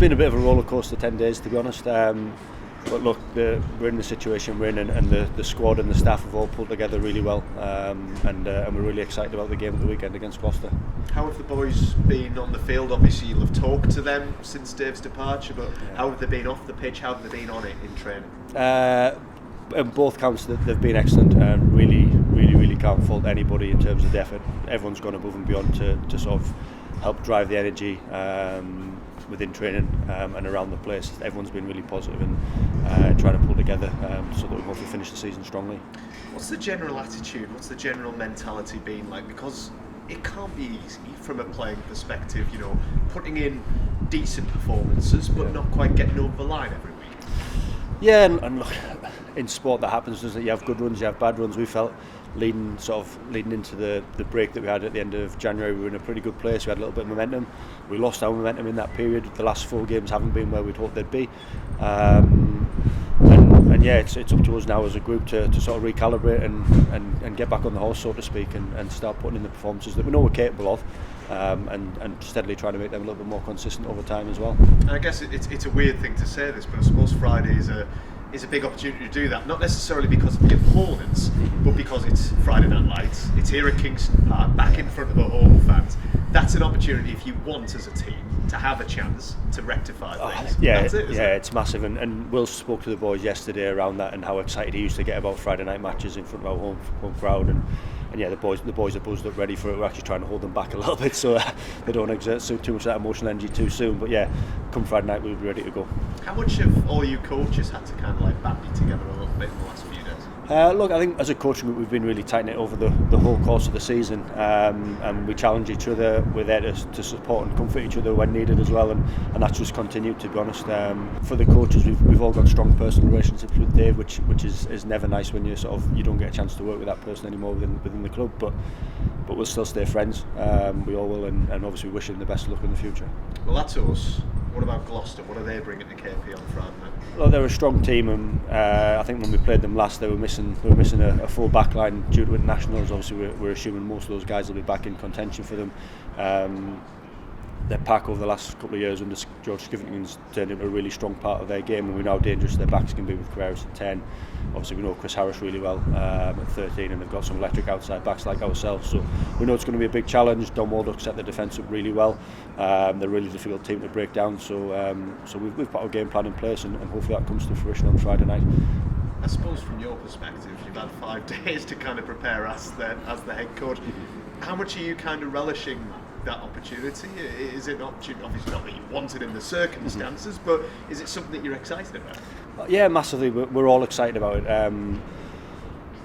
been a bit of a roller coaster 10 days, to be honest. But look, we're in the situation we're in, and the squad and the staff have all pulled together really well, and we're really excited about the game at the weekend against Gloucester. How have the boys been on the field? Obviously, you'll have talked to them since Dave's departure, but how have they been off the pitch? How have they been on it in training? In both counts, they've been excellent, and really can't fault anybody in terms of the effort. Everyone's gone above and beyond to sort of help drive the energy within training and around the place. Everyone's been really positive and trying to pull together so that we hopefully finish the season strongly. What's the general attitude? What's the general mentality been like? Because it can't be easy from a playing perspective, you know, putting in decent performances but not quite getting over the line every week. Yeah, and look, in sport that happens, doesn't it? You have good runs, you have bad runs. We felt leading into the break that we had at the end of January, we were in a pretty good place. We had a little bit of momentum. We lost our momentum in that period. The last 4 games haven't been where we'd hoped they'd be. And yeah, it's up to us now as a group to sort of recalibrate and get back on the horse, so to speak, and start putting in the performances that we know we're capable of, and steadily trying to make them a little bit more consistent over time as well. And I guess it's a weird thing to say this, but I suppose Friday is a big opportunity to do that, not necessarily because of the opponents, but because it's Friday Night Lights, it's here at Kingston Park, back in front of the home fans. That's an opportunity, if you want as a team, to have a chance to rectify things. That's it, isn't it? It's massive, and Will spoke to the boys yesterday around that and how excited he used to get about Friday night matches in front of our home crowd, and yeah, the boys are buzzed up, ready for it. We're actually trying to hold them back a little bit so they don't exert too much of that emotional energy too soon. But yeah, come Friday night we'll be ready to go. How much have all you coaches had to kind of like bandy together a little bit in the last few days? Look, I think as a coaching group we've been really tight-knit over the whole course of the season, and we challenge each other. We're there to support and comfort each other when needed as well, and that's just continued, to be honest. For the coaches, we've all got strong personal relationships with Dave, which is never nice when you don't get a chance to work with that person anymore within the club, but we'll still stay friends. We all will, and obviously wish him the best of luck in the future. Well, that's us. What about Gloucester? What are they bringing to KP on Friday night? Well, they're a strong team, and I think when we played them last, they were missing a full back line due to internationals. Obviously, we're assuming most of those guys will be back in contention for them. Their pack over the last couple of years under George Skivington's turned into a really strong part of their game, and we know how dangerous their backs can be with Carreras at 10. Obviously we know Chris Harris really well at 13, and they've got some electric outside backs like ourselves, so we know it's going to be a big challenge. Don Waldock set the defence up really well. They're a really difficult team to break down, so we've put our game plan in place, and hopefully that comes to fruition on Friday night. I suppose from your perspective, you've had 5 days to kind of prepare as the head coach. How much are you kind of relishing that opportunity? Is it not, obviously not that you wanted in the circumstances, but is it something that you're excited about? Yeah, massively. We're all excited about it,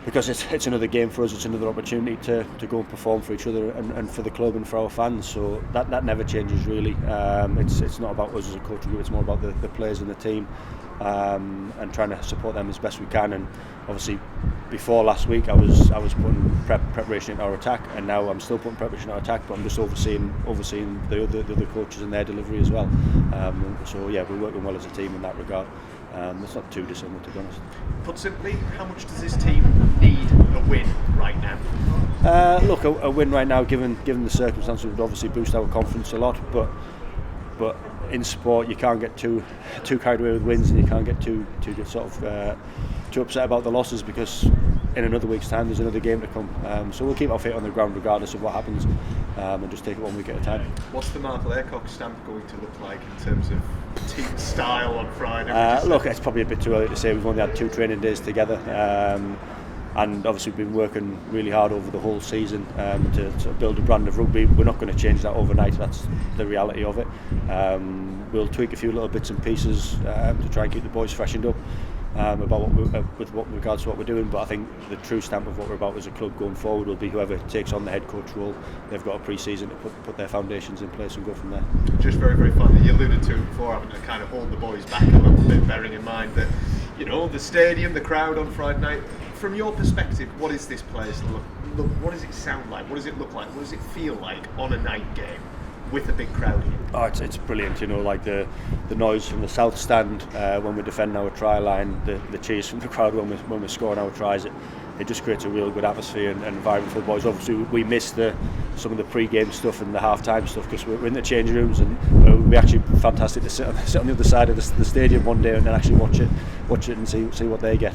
because it's another game for us. It's another opportunity to go and perform for each other and for the club and for our fans, so that never changes really. It's not about us as a coaching group, it's more about the players and the team, and trying to support them as best we can. And obviously before last week I was putting preparation into our attack, and now I'm still putting preparation into our attack, but I'm just overseeing the other coaches and their delivery as well. So yeah, we're working well as a team in that regard. It's not too dissimilar, to be honest. Put simply, how much does this team need a win right now? Look, a win right now, given the circumstances, would obviously boost our confidence a lot. But in sport, you can't get too carried away with wins, and you can't get too upset about the losses, because in another week's time there's another game to come. So we'll keep our feet on the ground regardless of what happens, and just take it 1 week at a time. What's the Mark Laycock stamp going to look like in terms of team style on Friday? Look, it's probably a bit too early to say. We've only had 2 training days together, and obviously we've been working really hard over the whole season to build a brand of rugby. We're not going to change that overnight. That's the reality of it. We'll tweak a few little bits and pieces to try and keep the boys freshened up about with regards to what we're doing, but I think the true stamp of what we're about as a club going forward will be whoever takes on the head coach role. They've got a pre-season to put their foundations in place and go from there. Just very, very finally, you alluded to it before, having to kind of hold the boys back a little bit, bearing in mind that, you know, the stadium, the crowd on Friday night. From your perspective, what is this place look? What does it sound like? What does it look like? What does it feel like on a night game with a big crowd here? Oh, it's brilliant, you know, like the noise from the south stand when we defend our try line, the cheers from the crowd when we're scoring our tries. it just creates a real good atmosphere and environment for the boys. Obviously, we miss some of the pre-game stuff and the half-time stuff because we're in the change rooms, and it would be actually fantastic to sit on the other side of the stadium one day and then actually watch it and see what they get.